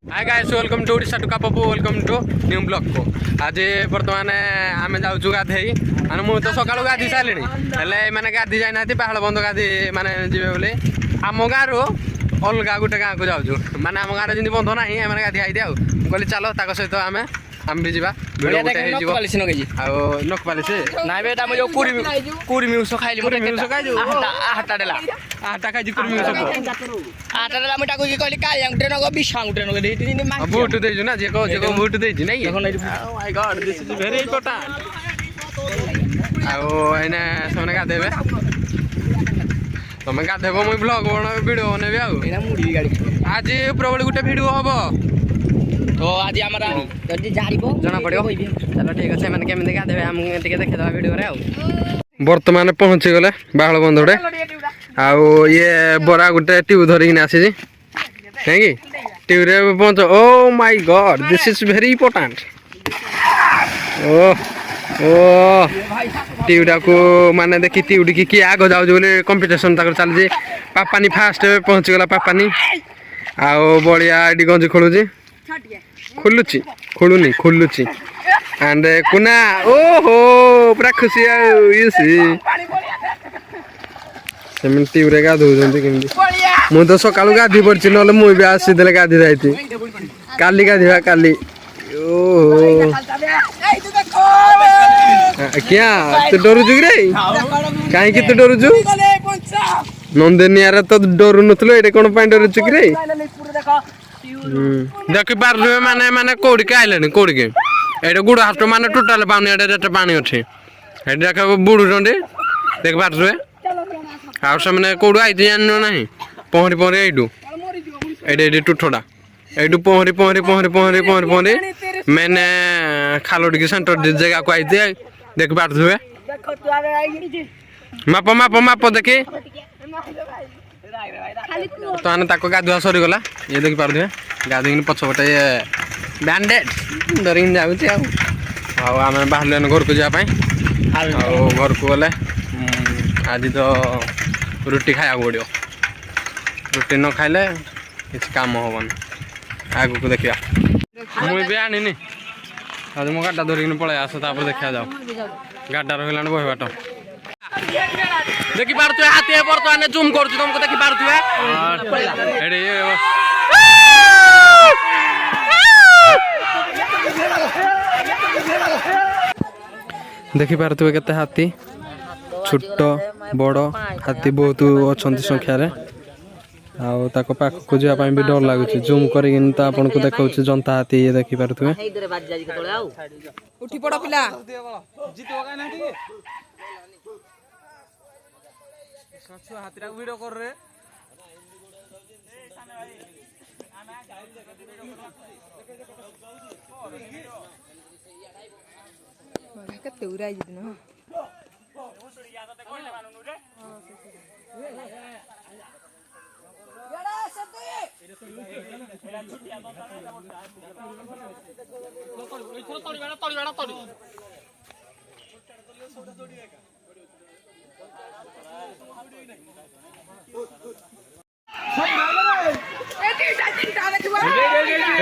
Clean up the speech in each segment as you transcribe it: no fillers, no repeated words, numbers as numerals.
Hi guys welcome to Odisha Tuka Pappu welcome to new blog को आज बर्तमान आम जाऊँ गाधे माने मुझे तो सकाळू गाधी सारे मैंने गाधी जाना पाहाड़ बंद गाधी माने जी बोले आम गाँव अलग गोटे गाँव को जाऊँ माने आम गाँव जमी बंध ना आम गाधी आई दिया कहली चल ताक सहित आम भी जा नखपालिश नाइ बे जो कुर्मी उस खाइली आटा डेला आटा खाई कुर्मी आटा डेला मुटा कहली काली आंगुटे नगो बिशा आंगुटे नगो देई भोट देजु ना जे को भोट देजि नै ओ my God this is very important आओ एने सोने का देबे तमे गाधेबो मुई ब्लॉग बना वीडियो बनेबे आउ एना मुड़ी गाड़ी आज प्रबल गुटे वीडियो हबो तो आज हमारा जल्दी जारिबो जना पड़ियो चलो ठीक আছে মানে কেমনে গাধেবে हम टिके देखे दवा वीडियो रे आउ वर्तमान पहुंची गले बाहळ बंधडे आउ ये बरा गुटे ट्यूब धरि कि आसी जी थैंक ट्यूब रे पहुंच oh my God this is very important oh oh ट्यूबडा को माने देखि ट्यूब की कि आगो जाउ बोले कंपटीशन ताकर चल जी पापानी फास्ट पहुंची गला पापानी आउ बड़िया एडी गंज खोलुजी खुलुची खुलुनी खुलुची एंड कुना ओहो पूरा खुशी सेमती उरे गाधो जंती केमती मु तो सकाळू गाधी पड़छि नले मु भी आसी देले गाधी जाईती काली गाधीवा काली ओहो क्या तू डरुजु रे काहे कि तू डरुजु नंदनिया रे तो डरु नथलो एटे कोन पाई डरुजु कि रे देखि पार माने माने कोड के आइले कोड के एटे गुड़ हाथ माने टोटल पानी एटे पानी अछि एटे देख बुडु डंडे देख पार रे आ से कोड आई जान नाही पहरी पहरी एडू एटे एटे टुठडा एडू पहरी पहरी पहरी पहरी पहरी पहरी मैंने खालोड के सेंटर जगह को आई दे देख पार रे माप माप माप देखि तो आने ताको गाधुआ सरी गला ये देखि पार गाधी पछपटे ये बैंडेड डरिंग जाऊँ आम बाहर घर को जावाई घर को गले आज तो रुटी खाया पड़ो रुटी न खाइले किसी काम हेन आग को देखा मुझे भी आनी आज मो गाड़ा धरिक पलि आस देखा जाओ गाड़ा रहा बह बाट देखि पारे हाथी बर्तमान जूम कर तुमको देखि पारे देखि पारे केते हाथी छोट बड़ हाथी बहुत अच्छा संख्यार आको पाख को जावाई भी डर लगुच जूम कर आपन को देखा जनता हाथी ये देखि पारे उठी पड़ पिला हाथी वीडियो कर रे कते उराई जितनो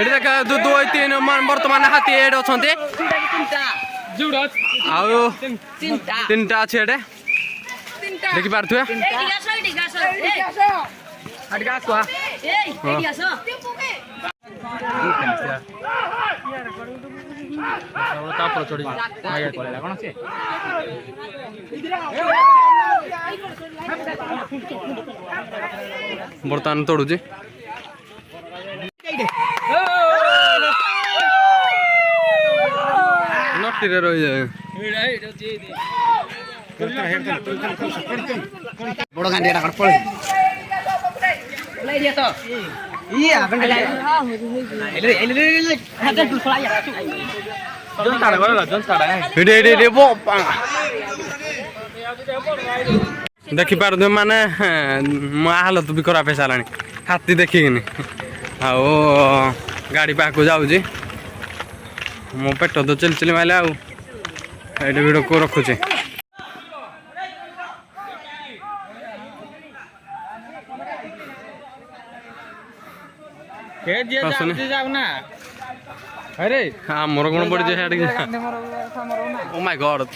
देख दो दो तीन बर्तमान हाथी एड अच्छा तीन टा अच्छे देखि पारे बर्तमान तोड़ुची नटी रही जाए बड़ गांडी एटा पळे लै दिया तो ई आगन ले ले हाथ टुल फला या जोन ताड़ा गला जोन ताड़ा रे बो देखि पार माने मो हालत भी खराब है सालानी ହାତୀ ଦେଖିକିନି ଆଉ ଗାଡ଼ି ପାଖକୁ ଯାଉଛି ମୋ ପେଟ ତ ଚିଲି ମାଇଲେ ଆଉ ଏଇଠି ଭିଡ଼ିଓକୁ ରଖୁଛି। ଆମର କ'ଣ ପଡ଼ିଛି ଓ ମାଇ ଗଡ୍।